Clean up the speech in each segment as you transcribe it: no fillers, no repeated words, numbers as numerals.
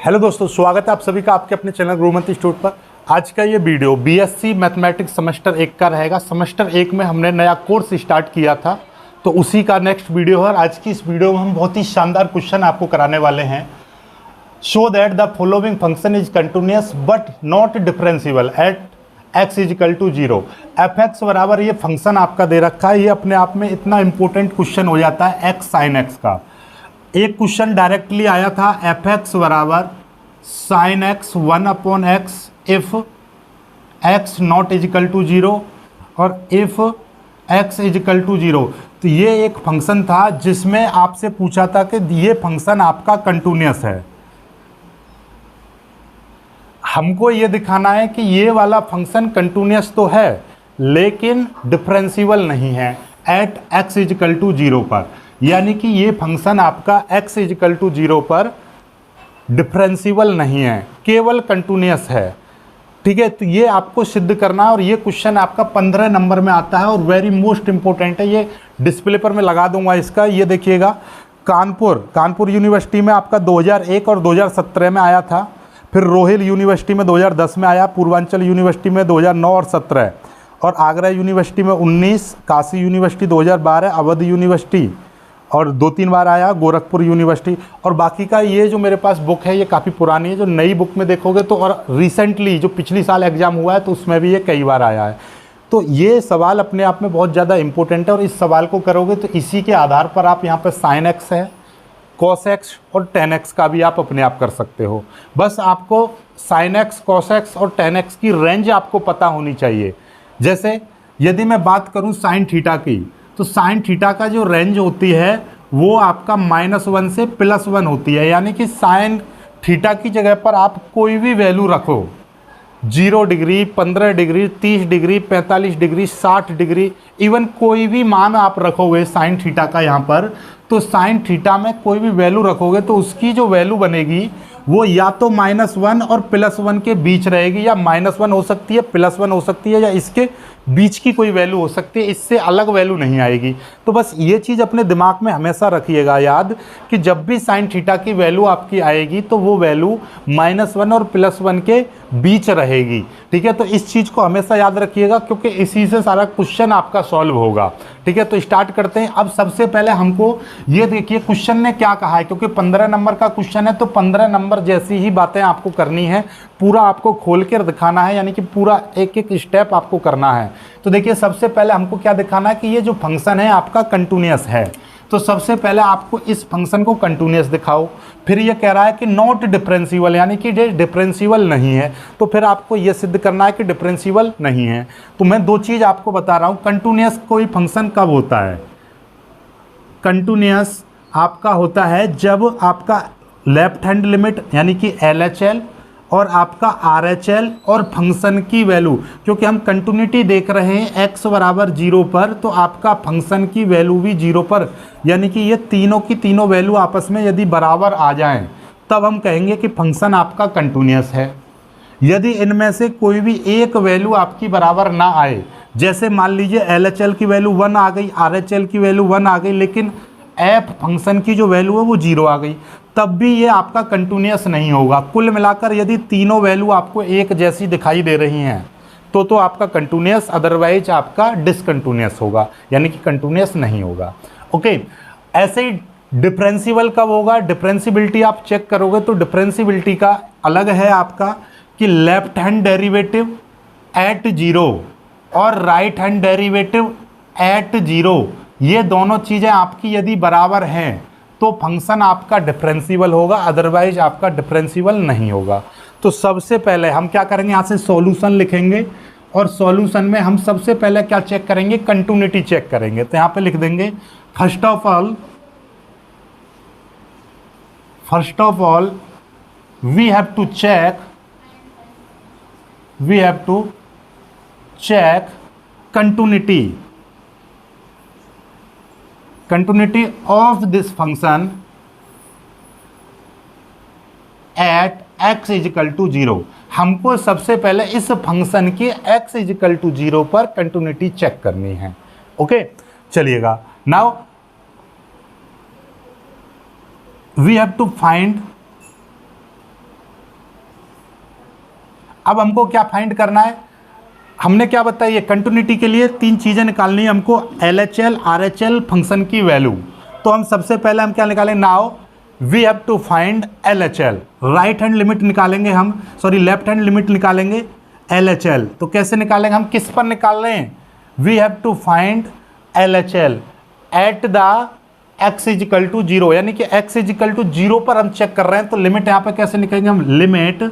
Hello दोस्तों, स्वागत है आप सभी का आपके अपने चैनल गुरुमंत्र इंस्टीट्यूट पर। आज का ये वीडियो बीएससी मैथमेटिक्स सेमेस्टर 1 का रहेगा। सेमेस्टर 1 में हमने नया कोर्स स्टार्ट किया था, तो उसी का नेक्स्ट वीडियो है। और आज की इस वीडियो में हम बहुत ही शानदार क्वेश्चन आपको कराने वाले हैं। Show that the following function is continuous but not differentiable at x is equal to 0। F x बराबर ये फंक्शन आपका दे रखा है। ये अपने आप में इतना इंपॉर्टेंट क्वेश्चन हो जाता है x साइन एक्स का। एक क्वेश्चन डायरेक्टली आया था एफ एक्स बराबर sine x 1/x if x not is equal to 0 और इफ x इजिकल टू 0। तो ये एक फंक्शन था जिसमें आपसे पूछा था कि ये फंक्शन आपका कंटिन्यूअस है। हमको ये दिखाना है कि ये वाला फंक्शन कंटिन्यूअस तो है लेकिन डिफरेंशिएबल नहीं है एट x इजिकल टू 0 पर। यानी कि ये फंक्शन आपका x इजिकल टू 0 पर डिफरेंशिएबल नहीं है, केवल कंटिन्यूअस है। ठीक है, तो ये आपको सिद्ध करना है। और ये क्वेश्चन आपका 15 नंबर में आता है और वेरी मोस्ट इंपॉर्टेंट है। ये डिस्प्ले पर मैं लगा दूंगा इसका, ये देखिएगा। कानपुर यूनिवर्सिटी में आपका 2001 और 2017 में आया था। फिर रोहिल यूनिवर्सिटी में 2010 में आया, पूर्वांचल यूनिवर्सिटी में 2009 और 17, और आगरा यूनिवर्सिटी में 19, काशी यूनिवर्सिटी 2012, अवध यूनिवर्सिटी और 2-3 बार आया, गोरखपुर यूनिवर्सिटी। और बाकी का ये जो मेरे पास बुक है ये काफ़ी पुरानी है। जो नई बुक में देखोगे तो और रिसेंटली जो पिछली साल एग्जाम हुआ है तो उसमें भी ये कई बार आया है। तो ये सवाल अपने आप में बहुत ज़्यादा इंपॉर्टेंट है। और इस सवाल को करोगे तो इसी के आधार पर आप यहाँ पर साइन एक्स है, कॉस एक्स और टेन एक्स का भी आप अपने आप कर सकते हो। बस आपको साइन एक्स, कॉस एक्स और टेन एक्स की रेंज आपको पता होनी चाहिए। जैसे यदि मैं बात करूं साइन थीटा की, तो साइन थीटा का जो रेंज होती है वो आपका -1 से +1 होती है। यानी कि साइन थीटा की जगह पर आप कोई भी वैल्यू रखो, 0 degree, 15 degree, 30 degree, 45 degree, 60 degree, even कोई भी मान आप रखोगे साइन थीटा का यहाँ पर, तो साइन थीटा में कोई भी वैल्यू रखोगे तो उसकी जो वैल्यू बनेगी वो या तो -1 और +1 के बीच रहेगी, या -1 हो सकती है, +1 हो सकती है, या इसके बीच की कोई वैल्यू हो सकती है। इससे अलग वैल्यू नहीं आएगी। तो बस ये चीज़ अपने दिमाग में हमेशा रखिएगा याद कि जब भी साइन थीटा की वैल्यू आपकी आएगी तो वो वैल्यू -1 और +1 के बीच रहेगी। ठीक है, तो इस चीज़ को हमेशा याद रखिएगा क्योंकि इसी से सारा क्वेश्चन आपका सॉल्व होगा। ठीक है, तो स्टार्ट करते हैं। अब सबसे पहले हमको ये देखिए क्वेश्चन ने क्या कहा है, क्योंकि 15 नंबर का क्वेश्चन है तो 15 नंबर जैसी ही बातें आपको करनी है, पूरा आपको खोल कर दिखाना है, यानी कि पूरा एक एक स्टेप आपको करना है। तो देखिए सबसे पहले हमको क्या दिखाना है कि ये जो फंक्शन है आपका कंटिन्यूअस है। तो सबसे पहले आपको इस फंक्शन को कंटिन्यूअस दिखाओ। फिर ये कह रहा है कि नॉट डिफरेंशिएबल, यानी कि ये डिफरेंशिएबल नहीं है। तो फिर आपको ये सिद्ध करना है कि डिफरेंशिएबल नहीं है। तो मैं दो चीज़ आपको बता रहा हूँ। कंटिन्यूअस कोई फंक्शन कब होता है? कंटिन्यूअस आपका होता है जब आपका लेफ्ट हैंड लिमिट यानी कि LHL और आपका RHL और फंक्शन की वैल्यू, क्योंकि हम कंटिन्यूटी देख रहे हैं x बराबर 0 पर, तो आपका फंक्शन की वैल्यू भी 0 पर, यानी कि ये तीनों की तीनों वैल्यू आपस में यदि बराबर आ जाएं तब हम कहेंगे कि फंक्शन आपका कंटिन्यूअस है। यदि इनमें से कोई भी एक वैल्यू आपकी बराबर ना आए, जैसे मान लीजिए LHL की वैल्यू 1 आ गई, RHL की वैल्यू 1 आ गई, लेकिन f फंक्शन की जो वैल्यू है वो 0 आ गई, तब भी ये आपका कंटिन्यूअस नहीं होगा। कुल मिलाकर यदि तीनों वैल्यू आपको एक जैसी दिखाई दे रही हैं तो आपका कंटिन्यूअस, अदरवाइज आपका डिसकंटिन्यूअस होगा, यानी कि कंटिन्यूअस नहीं होगा। ओके, ऐसे ही डिफरेंशिएबल कब होगा? डिफरेंशिएबिलिटी आप चेक करोगे तो डिफरेंशिएबिलिटी का अलग है आपका कि लेफ्ट हैंड डेरिवेटिव एट 0 और राइट हैंड डेरिवेटिव एट 0, ये दोनों चीज़ें आपकी यदि बराबर हैं तो फंक्शन आपका डिफरेंशिएबल होगा, अदरवाइज आपका डिफरेंशिएबल नहीं होगा। तो सबसे पहले हम क्या करेंगे, यहाँ से सॉल्यूशन लिखेंगे और सॉल्यूशन में हम सबसे पहले क्या चेक करेंगे? कंटिन्यूटी चेक करेंगे। तो यहाँ पे लिख देंगे first of all we have to check continuity of this function at x is equal to 0। हमको सबसे पहले इस फंक्शन की x इजिकल टू 0 पर कंटिन्यूटी चेक करनी है। ओके, चलिएगा। Now we have to find अब हमको क्या फाइंड करना है, हमने क्या बताया, कंटिन्यूटी के लिए 3 चीज़ें निकालनी है हमको, LHL RHL फंक्शन की वैल्यू। तो हम सबसे पहले हम क्या निकालेंगे, now we have to find LHL, right hand limit निकालेंगे हम, सॉरी लेफ्ट हैंड लिमिट निकालेंगे LHL। तो कैसे निकालेंगे, हम किस पर निकाल रहे हैं, we have to find LHL at the x is equal to 0, यानी कि x इजिकल टू 0 पर हम चेक कर रहे हैं। तो लिमिट यहाँ पर कैसे निकालेंगे हम, limit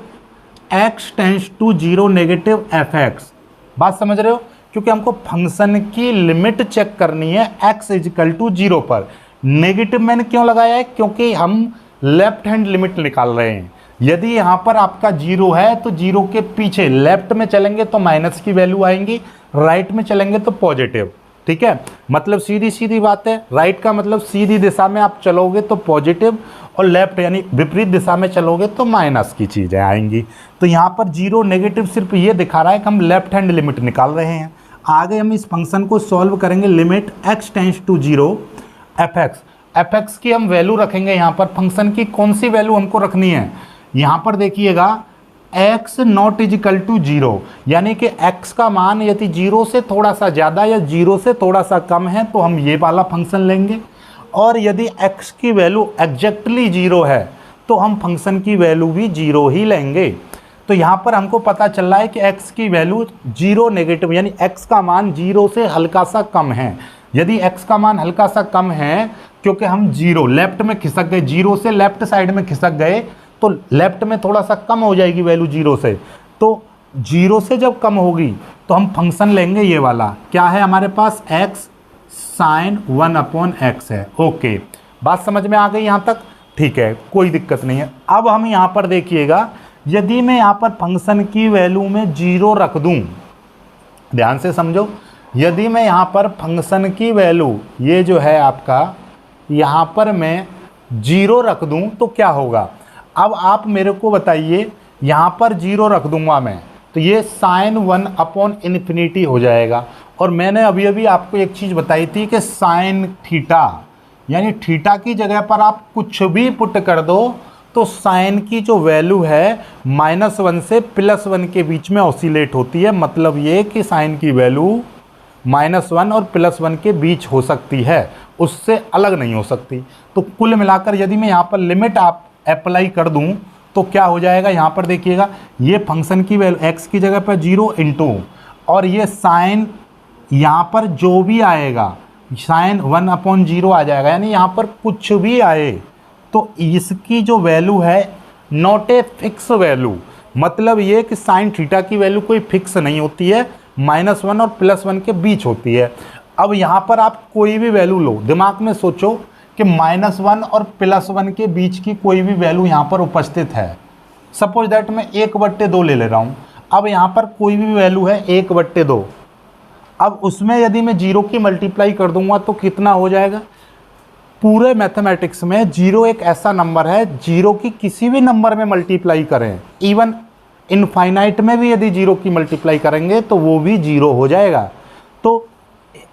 x tends to 0 negative fx, बात समझ रहे हो, क्योंकि हमको फंक्शन की लिमिट चेक करनी है x इजिकल टू 0 पर। नेगेटिव मैंने क्यों लगाया है, क्योंकि हम लेफ्ट हैंड लिमिट निकाल रहे हैं। यदि यहाँ पर आपका 0 है तो 0 के पीछे लेफ्ट में चलेंगे तो माइनस की वैल्यू आएंगी, राइट में चलेंगे तो पॉजिटिव, ठीक है। मतलब सीधी सीधी बात है, राइट का मतलब सीधी दिशा में आप चलोगे तो पॉजिटिव, और लेफ्ट यानी विपरीत दिशा में चलोगे तो माइनस की चीज़ें आएंगी। तो यहाँ पर 0 नेगेटिव सिर्फ ये दिखा रहा है कि हम लेफ्ट हैंड लिमिट निकाल रहे हैं। आगे हम इस फंक्शन को सॉल्व करेंगे, limit x tends to 0 fx की हम वैल्यू रखेंगे। यहाँ पर फंक्शन की कौन सी वैल्यू हमको रखनी है, यहाँ पर देखिएगा x नॉट इजिकल टू 0, यानी कि x का मान यदि 0 से थोड़ा सा ज़्यादा या 0 से थोड़ा सा कम है तो हम ये वाला फंक्शन लेंगे, और यदि x की वैल्यू एग्जैक्टली 0 है तो हम फंक्शन की वैल्यू भी 0 ही लेंगे। तो यहाँ पर हमको पता चल रहा है कि x की वैल्यू 0 नेगेटिव, यानी x का मान 0 से हल्का सा कम है। यदि x का मान हल्का सा कम है, क्योंकि हम 0 लेफ्ट में खिसक गए, 0 से लेफ्ट साइड में खिसक गए तो लेफ्ट में थोड़ा सा कम हो जाएगी वैल्यू 0 से, तो 0 से जब कम होगी तो हम फंक्शन लेंगे ये वाला, क्या है हमारे पास, x साइन 1/x है। ओके, बात समझ में आ गई यहाँ तक, ठीक है, कोई दिक्कत नहीं है। अब हम यहाँ पर देखिएगा, यदि मैं यहाँ पर फंक्शन की वैल्यू में 0 रख दूँ, ध्यान से समझो, यदि मैं यहाँ पर फंक्शन की वैल्यू ये जो है आपका यहाँ पर मैं 0 रख दूँ तो क्या होगा। अब आप मेरे को बताइए, यहाँ पर 0 रख दूंगा मैं तो ये साइन 1/∞ हो जाएगा। और मैंने अभी अभी आपको एक चीज़ बताई थी कि साइन थीटा, यानी थीटा की जगह पर आप कुछ भी पुट कर दो तो साइन की जो वैल्यू है -1 से +1 के बीच में ऑसिलेट होती है। मतलब ये कि साइन की वैल्यू -1 और +1 के बीच हो सकती है, उससे अलग नहीं हो सकती। तो कुल मिलाकर यदि मैं यहाँ पर लिमिट आप अप्लाई कर दूं तो क्या हो जाएगा, यहाँ पर देखिएगा, ये फंक्शन की वैल्यू x की जगह पर 0 इंटू, और ये साइन यहाँ पर जो भी आएगा साइन 1/0 आ जाएगा, यानी यहाँ पर कुछ भी आए तो इसकी जो वैल्यू है नॉट ए फिक्स वैल्यू। मतलब ये कि साइन थीटा की वैल्यू कोई फिक्स नहीं होती है, -1 और +1 के बीच होती है। अब यहाँ पर आप कोई भी वैल्यू लो, दिमाग में सोचो कि -1 और +1 के बीच की कोई भी वैल्यू यहाँ पर उपस्थित है। सपोज दैट मैं 1/2 ले रहा हूँ। अब यहाँ पर कोई भी वैल्यू है 1/2, अब उसमें यदि मैं 0 की मल्टीप्लाई कर दूंगा तो कितना हो जाएगा। पूरे मैथमेटिक्स में 0 एक ऐसा नंबर है, 0 की किसी भी नंबर में मल्टीप्लाई करें, इवन इनफाइनाइट में भी यदि 0 की मल्टीप्लाई करेंगे तो वो भी 0 हो जाएगा। तो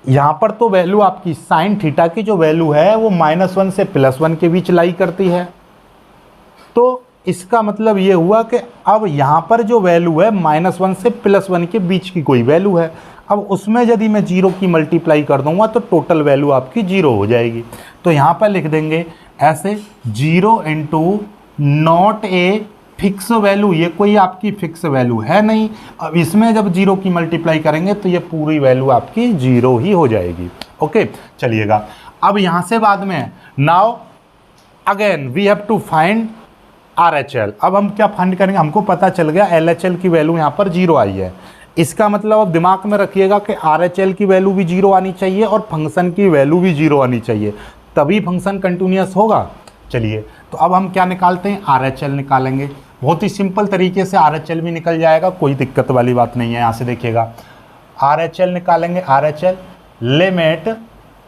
यहाँ पर तो वैल्यू आपकी साइन थीटा की जो वैल्यू है वो -1 से +1 के बीच लाई करती है। तो इसका मतलब ये हुआ कि अब यहाँ पर जो वैल्यू है -1 से +1 के बीच की कोई वैल्यू है, अब उसमें यदि मैं 0 की मल्टीप्लाई कर दूंगा तो टोटल वैल्यू आपकी 0 हो जाएगी। तो यहाँ पर लिख देंगे ऐसे 0 into not a fix value, ये कोई आपकी फिक्स वैल्यू है नहीं। अब इसमें जब 0 की मल्टीप्लाई करेंगे तो ये पूरी वैल्यू आपकी 0 ही हो जाएगी। ओके, चलिएगा अब यहाँ से बाद में now again we have to find RHL। अब हम क्या फाइंड करेंगे, हमको पता चल गया LHL की वैल्यू यहाँ पर 0 आई है। इसका मतलब अब दिमाग में रखिएगा कि RHL की वैल्यू भी 0 आनी चाहिए और फंक्शन की वैल्यू भी 0 आनी चाहिए, तभी फंक्शन कंटिन्यूअस होगा। चलिए, तो अब हम क्या निकालते हैं, RHL निकालेंगे। बहुत ही सिंपल तरीके से RHL भी निकल जाएगा, कोई दिक्कत वाली बात नहीं है। यहाँ से देखिएगा RHL निकालेंगे, RHL limit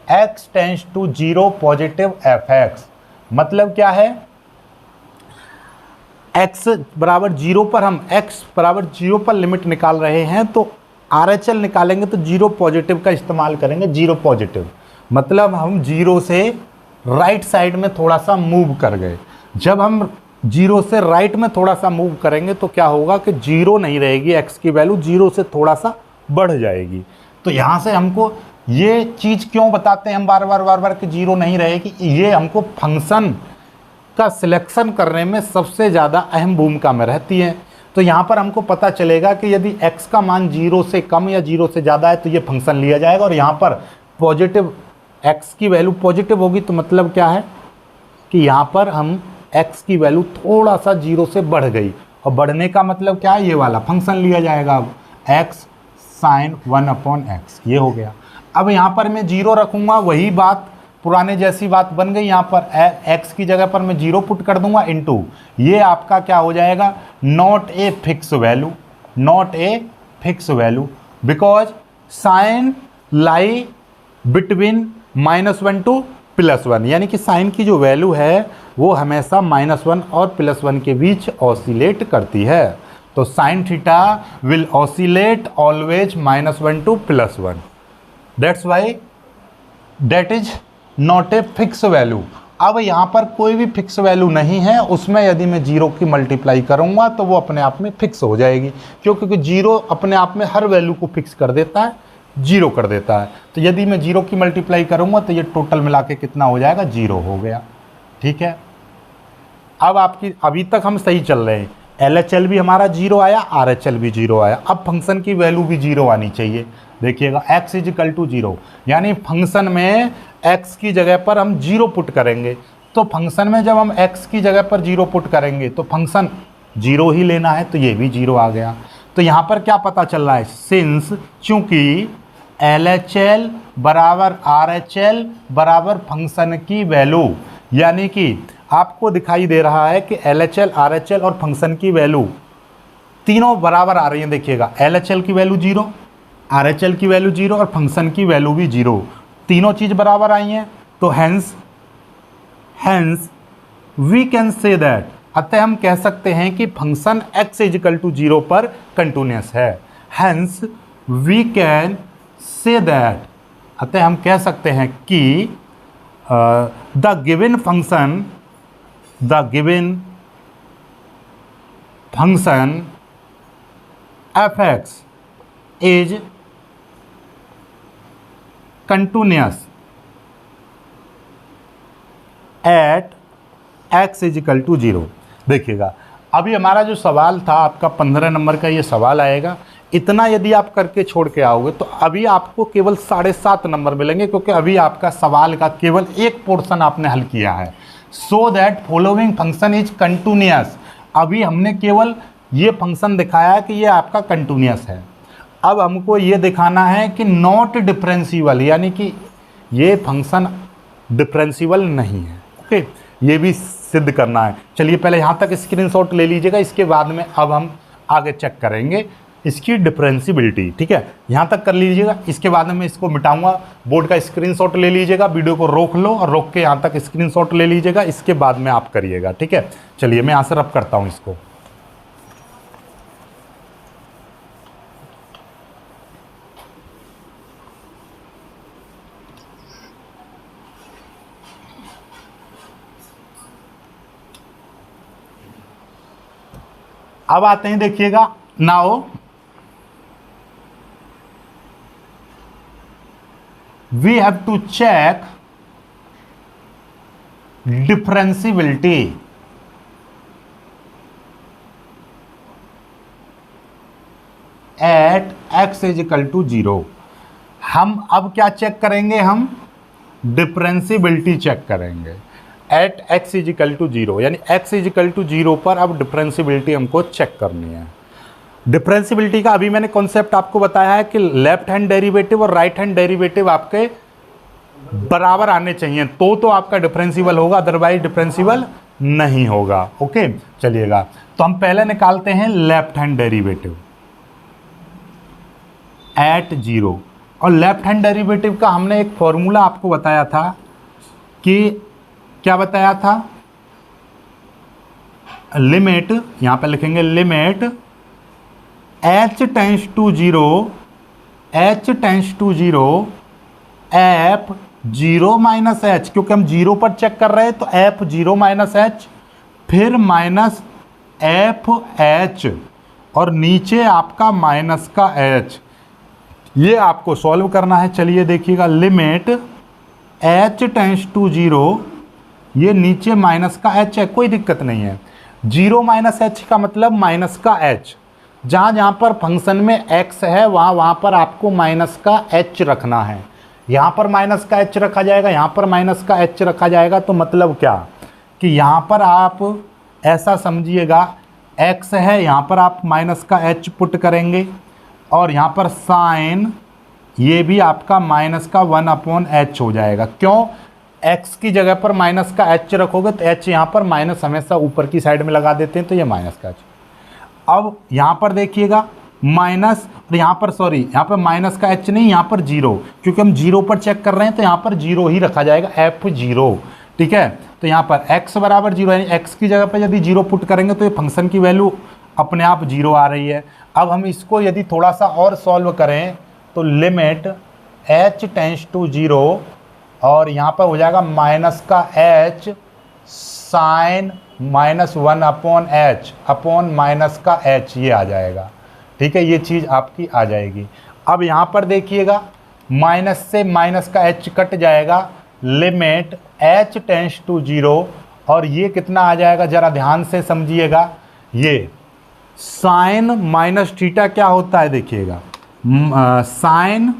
x tends to 0 positive fx। मतलब क्या है, x बराबर 0 पर हम x बराबर 0 पर लिमिट निकाल रहे हैं, तो RHL निकालेंगे तो 0 पॉजिटिव का इस्तेमाल करेंगे। 0 पॉजिटिव मतलब हम 0 से राइट साइड में थोड़ा सा मूव कर गए। जब हम जीरो से राइट में थोड़ा सा मूव करेंगे तो क्या होगा कि जीरो नहीं रहेगी, एक्स की वैल्यू जीरो से थोड़ा सा बढ़ जाएगी। तो यहाँ से हमको ये चीज़ क्यों बताते हैं हम बार बार कि जीरो नहीं रहेगी, ये हमको फंक्शन का सिलेक्शन करने में सबसे ज़्यादा अहम भूमिका में रहती है। तो यहाँ पर हमको पता चलेगा कि यदि x का मान जीरो से कम या जीरो से ज़्यादा है तो ये फंक्शन लिया जाएगा, और यहाँ पर पॉजिटिव x की वैल्यू पॉजिटिव होगी तो मतलब क्या है कि यहाँ पर हम x की वैल्यू थोड़ा सा जीरो से बढ़ गई, और बढ़ने का मतलब क्या है, ये वाला फंक्शन लिया जाएगा अब x sin 1/x, ये हो गया। अब यहाँ पर मैं जीरो रखूँगा, वही बात पुराने जैसी बात बन गई। यहाँ पर x की जगह पर मैं जीरो पुट कर दूंगा इनटू, ये आपका क्या हो जाएगा, not a fix value, not a fix value, because sine lie between -1 to +1, यानी कि साइन की जो वैल्यू है वो हमेशा -1 और +1 के बीच ऑसिलेट करती है। तो sine theta will oscillate always -1 to +1, that's why that is not a fix value. अब यहाँ पर कोई भी फिक्स वैल्यू नहीं है, उसमें यदि मैं जीरो की मल्टीप्लाई करूँगा तो वो अपने आप में फिक्स हो जाएगी, क्योंकि जीरो अपने आप में हर वैल्यू को फिक्स कर देता है, जीरो कर देता है। तो यदि मैं जीरो की मल्टीप्लाई करूँगा तो ये टोटल मिला के कितना हो जाएगा, जीरो हो गया। ठीक है, अब आपकी अभी तक हम सही चल रहे हैं, LHL भी हमारा जीरो आया, RHL भी जीरो आया। अब फंक्शन की वैल्यू भी जीरो आनी चाहिए। देखिएगा x = 0, यानी फंक्शन में x की जगह पर हम जीरो पुट करेंगे। तो फंक्शन में जब हम x की जगह पर जीरो पुट करेंगे तो फंक्शन जीरो ही लेना है, तो ये भी जीरो आ गया। तो यहाँ पर क्या पता चल रहा है, सिंस चूंकि LHL बराबर RHL बराबर फंक्शन की वैल्यू, यानी कि आपको दिखाई दे रहा है कि LHL RHL और फंक्शन की वैल्यू तीनों बराबर आ रही हैं। देखिएगा LHL की वैल्यू जीरो, RHL की वैल्यू जीरो और फंक्शन की वैल्यू भी जीरो, तीनों चीज़ बराबर आई हैं। तो hence we can say that, अतः हम कह सकते हैं कि फंक्शन x = 0 पर कंटिन्यूअस है। Hence we can say that, अतः हम कह सकते हैं कि the given function f(x) is continuous at x = 0। देखिएगा अभी हमारा जो सवाल था आपका 15 नंबर का ये सवाल आएगा, इतना यदि आप करके छोड़ के आओगे तो अभी आपको केवल 7.5 नंबर मिलेंगे, क्योंकि अभी आपका सवाल का केवल एक पोर्शन आपने हल किया है। So that following function is continuous, अभी हमने केवल ये फंक्शन दिखाया कि ये आपका कंटिन्यूअस है। अब हमको ये दिखाना है कि नॉट डिफरेंशिएबल, यानी कि ये फंक्शन डिफरेंशिएबल नहीं है। ओके, ये भी सिद्ध करना है। चलिए पहले यहाँ तक स्क्रीनशॉट ले लीजिएगा, इसके बाद में अब हम आगे चेक करेंगे इसकी डिफरेंशिएबिलिटी। ठीक है, यहाँ तक कर लीजिएगा, इसके बाद में मैं इसको मिटाऊंगा। बोर्ड का स्क्रीनशॉट ले लीजिएगा, वीडियो को रोक लो और रोक के यहाँ तक स्क्रीनशॉट ले लीजिएगा, इसके बाद में आप करिएगा। ठीक है, चलिए मैं यहाँ से रब करता हूँ इसको। अब आते हैं, देखिएगा now we have to check differentiability at x = 0। हम अब क्या चेक करेंगे, हम डिफरेंशिएबिलिटी चेक करेंगे एट x = 0, यानी x = 0 पर अब डिफरेंशिएबिलिटी हमको चेक करनी है। डिफरेंशिएबिलिटी का अभी मैंने कॉन्सेप्ट आपको बताया है कि लेफ्ट हैंड डेरिवेटिव और राइट हैंड डेरिवेटिव आपके बराबर आने चाहिए तो आपका डिफरेंशिएबल होगा, अदरवाइज डिफरेंशिएबल नहीं होगा। ओके, चलिएगा तो हम पहले निकालते हैं लेफ्ट हैंड डेरिवेटिव एट 0। और लेफ्ट हैंड डेरिवेटिव का हमने एक फॉर्मूला आपको बताया था कि क्या बताया था, लिमिट, यहां पर लिखेंगे limit h tends to 0 f 0 - h, क्योंकि हम 0 पर चेक कर रहे हैं तो f 0 - h फिर माइनस एफ एच और नीचे आपका माइनस का एच, ये आपको सॉल्व करना है। चलिए देखिएगा, लिमिट एच टेंस टू 0, ये नीचे माइनस का एच है, कोई दिक्कत नहीं है। 0 माइनस एच का मतलब माइनस का एच, जहाँ जहाँ पर फंक्शन में x है वहाँ पर आपको माइनस का h रखना है। यहाँ पर माइनस का h रखा जाएगा, यहाँ पर माइनस का h रखा जाएगा। तो मतलब क्या कि यहाँ पर आप ऐसा समझिएगा, x है, यहाँ पर आप माइनस का h पुट करेंगे और यहाँ पर साइन ये भी आपका माइनस का 1/h हो जाएगा। क्यों? x की जगह पर माइनस का h रखोगे तो h यहाँ पर माइनस हमेशा ऊपर की साइड में लगा देते हैं, तो ये माइनस का h। अब यहाँ पर देखिएगा माइनस, और यहाँ पर सॉरी, यहाँ पर माइनस का h नहीं, यहाँ पर 0, क्योंकि हम 0 पर चेक कर रहे हैं तो यहाँ पर 0 ही रखा जाएगा, f0। ठीक है, तो यहाँ पर x बराबर 0 यानी x की जगह पर यदि 0 पुट करेंगे तो ये फंक्शन की वैल्यू अपने आप 0 आ रही है। अब हम इसको यदि थोड़ा सा और सॉल्व करें तो लिमिट h टेंस टू 0 और यहाँ पर हो जाएगा माइनस का h sine -1/h upon minus का h, ये आ जाएगा। ठीक है, ये चीज़ आपकी आ जाएगी। अब यहाँ पर देखिएगा, माइनस से माइनस का h कट जाएगा, लिमिट h टेंस टू 0 और ये कितना आ जाएगा, ज़रा ध्यान से समझिएगा। ये साइन माइनस थीटा क्या होता है देखिएगा, साइन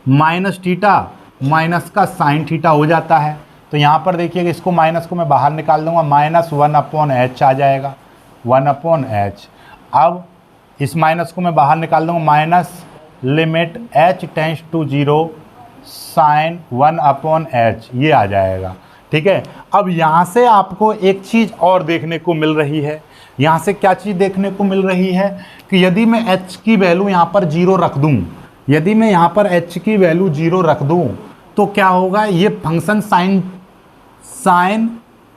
माइनस थीटा माइनस का साइन थीटा हो जाता है। तो यहाँ पर देखिएगा, इसको माइनस को मैं बाहर निकाल दूंगा, -1/h आ जाएगा, 1/h। अब इस माइनस को मैं बाहर निकाल दूंगा, minus limit h tends to 0 sine 1/h, ये आ जाएगा। ठीक है, अब यहाँ से आपको एक चीज़ और देखने को मिल रही है। यहाँ से क्या चीज़ देखने को मिल रही है कि यदि मैं h की वैल्यू यहाँ पर 0 रख दूँ, यदि मैं यहाँ पर h की वैल्यू 0 रख दूँ तो क्या होगा, ये फंक्शन साइन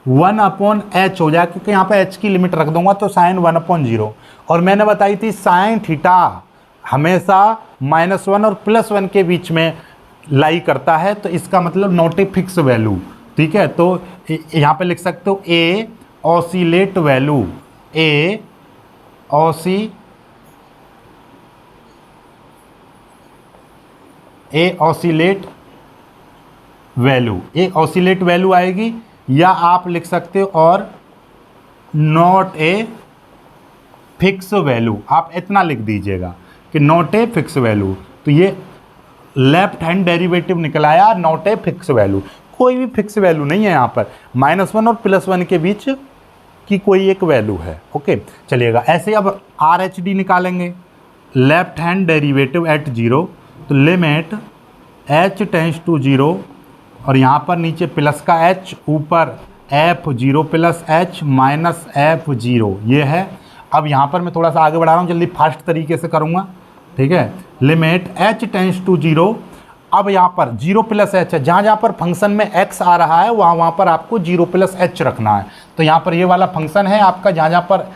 1/h हो जाएगा, क्योंकि यहाँ पे h की लिमिट रख दूंगा तो साइन 1/0। और मैंने बताई थी साइन थीटा हमेशा -1 और +1 के बीच में लाई करता है, तो इसका मतलब नॉट ए फिक्स वैल्यू। ठीक है, तो यहाँ पे लिख सकते हो ए ऑसिलेट वैल्यू, ए ऑसिलेट वैल्यू, एक ऑसिलेट वैल्यू आएगी, या आप लिख सकते हो और नॉट ए फिक्स वैल्यू, आप इतना लिख दीजिएगा कि नॉट ए फिक्स वैल्यू। तो ये लेफ्ट हैंड डेरिवेटिव निकल आया, नॉट ए फिक्स वैल्यू। कोई भी फिक्स वैल्यू नहीं है यहाँ पर, -1 और +1 के बीच की कोई एक वैल्यू है। ओके, चलिएगा ऐसे। अब RHD निकालेंगे, लेफ्ट हैंड डेरिवेटिव एट 0, तो लिमिट h टेंस टू 0 और यहाँ पर नीचे प्लस का h, ऊपर f0 + h माइनस f0, ये है। अब यहाँ पर मैं थोड़ा सा आगे बढ़ा रहा हूँ, जल्दी फास्ट तरीके से करूँगा। ठीक है, लिमिट h टेंस टू 0। अब यहाँ पर 0 + h है, जहाँ जहाँ पर फंक्शन में x आ रहा है वहाँ पर आपको 0 + h रखना है। तो यहाँ पर ये वाला फंक्शन है आपका, जहाँ जहाँ पर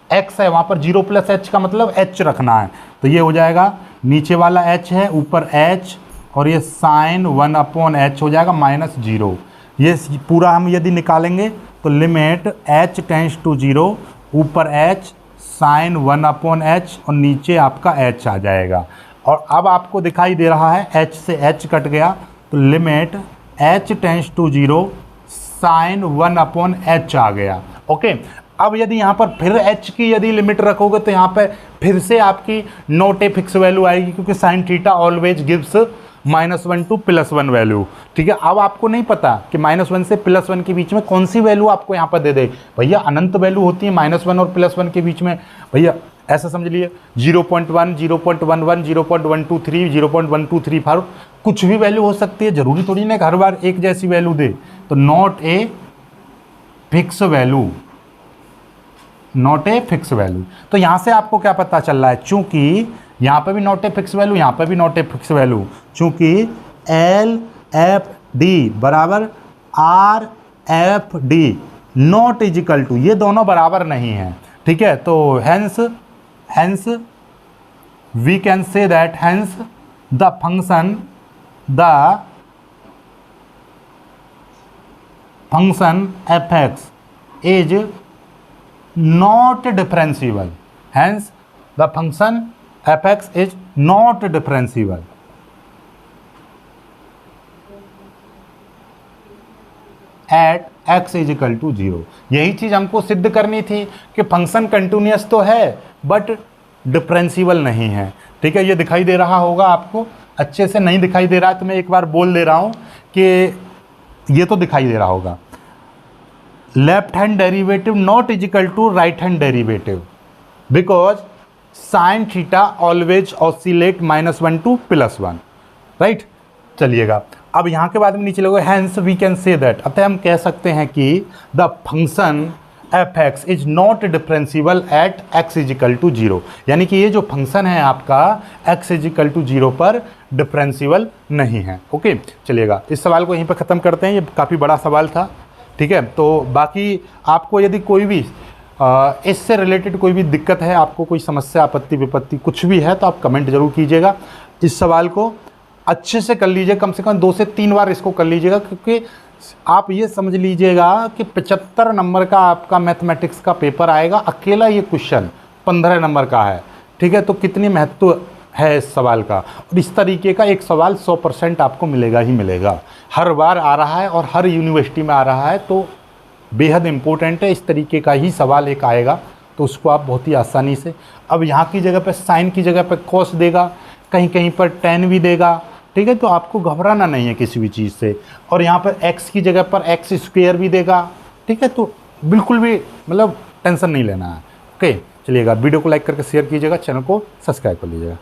x है वहाँ पर 0 + h का मतलब h रखना है। तो ये हो जाएगा, नीचे वाला h है, ऊपर h, और ये साइन 1/h हो जाएगा -0। ये पूरा हम यदि निकालेंगे तो लिमिट h टेंस टू 0, ऊपर h साइन 1/h और नीचे आपका h आ जाएगा। और अब आपको दिखाई दे रहा है h से h कट गया, तो limit h tends to 0 sine 1/h आ गया। ओके, अब यदि यहाँ पर फिर h की यदि लिमिट रखोगे तो यहाँ पे फिर से आपकी नॉट ए फिक्स वैल्यू आएगी, क्योंकि sign theta always gives -1 to +1 value. ठीक है, अब आपको नहीं पता कि -1 से +1 के बीच में कौन सी वैल्यू आपको यहाँ पर दे दे। भैया अनंत वैल्यू होती है -1 और +1 के बीच में। भैया ऐसा समझ लिए 0.1, 0.11, 0.123, 0.1234, कुछ भी वैल्यू हो सकती है, जरूरी थोड़ी ना हर बार एक जैसी वैल्यू दे। तो not a fix value, not a fix value. तो यहाँ से आपको क्या पता चल रहा है, चूंकि यहाँ पे भी नॉट ए फिक्स वैल्यू, यहाँ पे भी नॉट ए फिक्स वैल्यू, चूंकि LFD बराबर RFD नॉट इजिकल टू, ये दोनों बराबर नहीं हैं। ठीक है, तो hence we can say that hence the function fx is not differentiable. Hence, the function f(x) is not differentiable. At x is equal to 0। यही चीज हमको सिद्ध करनी थी कि फंक्शन कंटिन्यूअस तो है बट डिफरेंशियल नहीं है। ठीक है, ये दिखाई दे रहा होगा आपको, अच्छे से नहीं दिखाई दे रहा है तो मैं एक बार बोल दे रहा हूं कि ये तो दिखाई दे रहा होगा। Left hand derivative not is equal to right hand derivative because sine theta always oscillate -1 to +1, right. चलिएगा, अब यहाँ के बाद में नीचे लोगे hence we can say that, अतः हम कह सकते हैं कि the function f(x) is not differential at x is equal to 0। यानी कि ये जो फंक्शन है आपका x इज इक्वल टू 0 पर डिफरेंशियल नहीं है। ओके, चलिएगा इस सवाल को यहीं पर ख़त्म करते हैं, ये काफ़ी बड़ा सवाल था। ठीक है, तो बाकी आपको यदि कोई भी इससे रिलेटेड कोई भी दिक्कत है, आपको कोई समस्या, आपत्ति विपत्ति कुछ भी है तो आप कमेंट जरूर कीजिएगा। इस सवाल को अच्छे से कर लीजिए, कम से कम 2 से 3 बार इसको कर लीजिएगा, क्योंकि आप ये समझ लीजिएगा कि 75 नंबर का आपका मैथमेटिक्स का पेपर आएगा, अकेला ये क्वेश्चन 15 नंबर का है। ठीक है, तो कितनी महत्व है इस सवाल का, और इस तरीके का एक सवाल 100% आपको मिलेगा ही मिलेगा। हर बार आ रहा है और हर यूनिवर्सिटी में आ रहा है, तो बेहद इम्पोर्टेंट है। इस तरीके का ही सवाल एक आएगा तो उसको आप बहुत ही आसानी से, अब यहाँ की जगह पे साइन की जगह पे कॉस देगा, कहीं कहीं पर टेन भी देगा। ठीक है, तो आपको घबराना नहीं है किसी भी चीज़ से, और यहाँ पर x की जगह पर x² भी देगा। ठीक है, तो बिल्कुल भी मतलब टेंशन नहीं लेना है। ओके, चलिएगा, वीडियो को लाइक करके शेयर कीजिएगा, चैनल को सब्सक्राइब कर लीजिएगा।